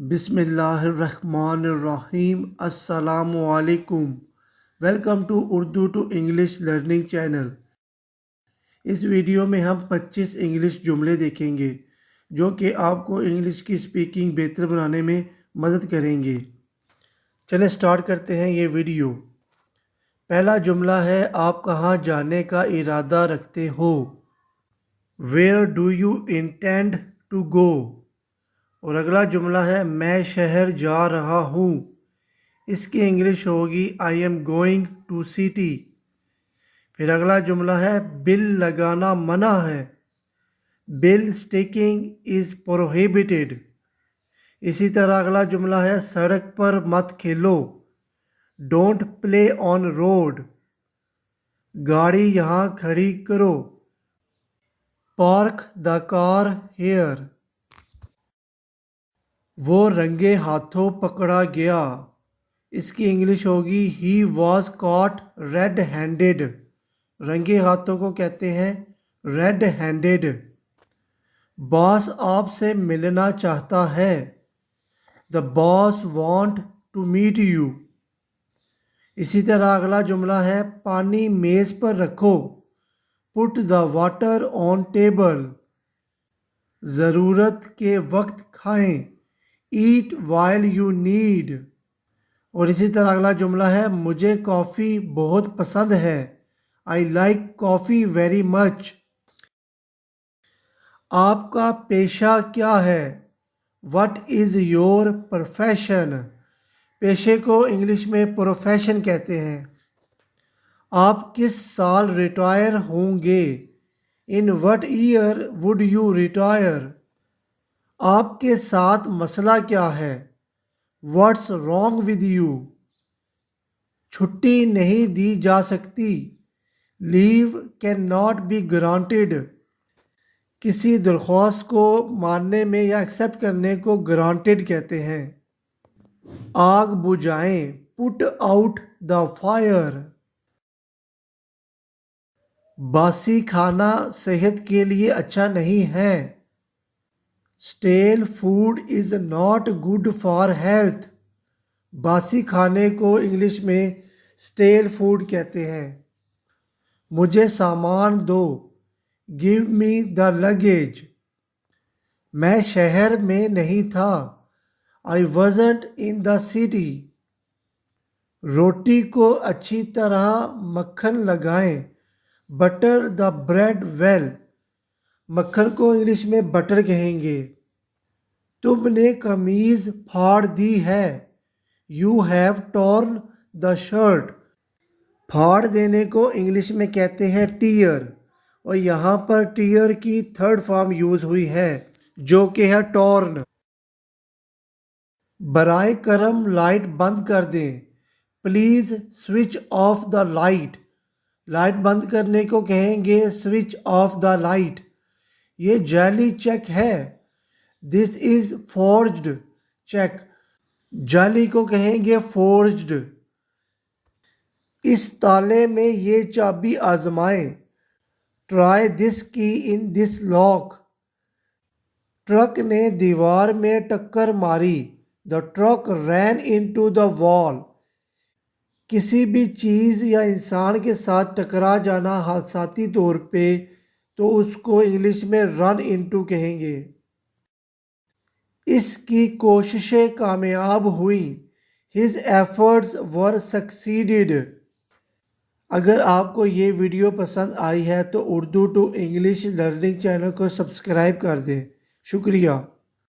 بسم اللہ الرحمن الرحیم۔ السلام علیکم۔ Welcome to Urdu to English learning channel. اس ویڈیو میں ہم 25 انگلش جملے دیکھیں گے جو کہ آپ کو انگلش کی سپیکنگ بہتر بنانے میں مدد کریں گے۔ چلیں سٹارٹ کرتے ہیں یہ ویڈیو۔ پہلا جملہ ہے، آپ کہاں جانے کا ارادہ رکھتے ہو؟ Where do you intend to go؟ اور اگلا جملہ ہے، میں شہر جا رہا ہوں۔ اس کی انگلش ہوگی I am going to city۔ پھر اگلا جملہ ہے، بل لگانا منع ہے۔ بل sticking is prohibited۔ اسی طرح اگلا جملہ ہے، سڑک پر مت کھیلو۔ Don't play on road۔ گاڑی یہاں کھڑی کرو۔ Park the car here۔ وہ رنگے ہاتھوں پکڑا گیا۔ اس کی انگلش ہوگی He was caught red handed۔ رنگے ہاتھوں کو کہتے ہیں red handed۔ باس آپ سے ملنا چاہتا ہے۔ The boss want to meet you۔ اسی طرح اگلا جملہ ہے، پانی میز پر رکھو۔ Put the water on table۔ ضرورت کے وقت کھائیں۔ Eat while you need۔ اور اسی طرح اگلا جملہ ہے، مجھے کافی بہت پسند ہے۔ I like coffee very much۔ آپ کا پیشہ کیا ہے؟ What is your profession؟ پیشے کو انگلش میں پروفیشن کہتے ہیں۔ آپ کس سال ریٹائر ہوں گے؟ In what year would you retire؟ آپ کے ساتھ مسئلہ کیا ہے؟ What's wrong with you؟ چھٹی نہیں دی جا سکتی۔ Leave cannot be granted۔ کسی درخواست کو ماننے میں یا ایکسیپٹ کرنے کو گرانٹیڈ کہتے ہیں۔ آگ بجھائیں۔ Put out the fire۔ باسی کھانا صحت کے لیے اچھا نہیں ہے۔ Stale food is not good for health۔ باسی کھانے کو انگلش میں stale food کہتے ہیں۔ مجھے سامان دو۔ Give me the luggage۔ میں شہر میں نہیں تھا۔ I wasn't in the city۔ روٹی کو اچھی طرح مکھن لگائیں۔ Butter the bread well۔ مکھن کو انگلش میں بٹر کہیں گے۔ تم نے قمیض پھاڑ دی ہے۔ You have torn the shirt۔ پھاڑ دینے کو انگلش میں کہتے ہیں tear، اور یہاں پر tear کی تھرڈ فارم یوز ہوئی ہے جو کہ ہے torn۔ برائے کرم لائٹ بند کر دیں۔ Please switch off the light۔ Light بند کرنے کو کہیں گے switch off the light۔ یہ جعلی چیک ہے۔ This is forged check۔ جعلی کو کہیں گے forged۔ اس تالے میں یہ چابی آزمائیں۔ Try this key in this lock۔ Truck نے دیوار میں ٹکر ماری۔ The truck ran into the wall۔ کسی بھی چیز یا انسان کے ساتھ ٹکرا جانا حادثاتی طور پہ تو اس کو انگلش میں run into کہیں گے۔ اس کی کوششیں کامیاب ہوئیں۔ His efforts were succeeded۔ اگر آپ کو یہ ویڈیو پسند آئی ہے تو Urdu to English learning channel کو سبسکرائب کر دیں۔ شکریہ۔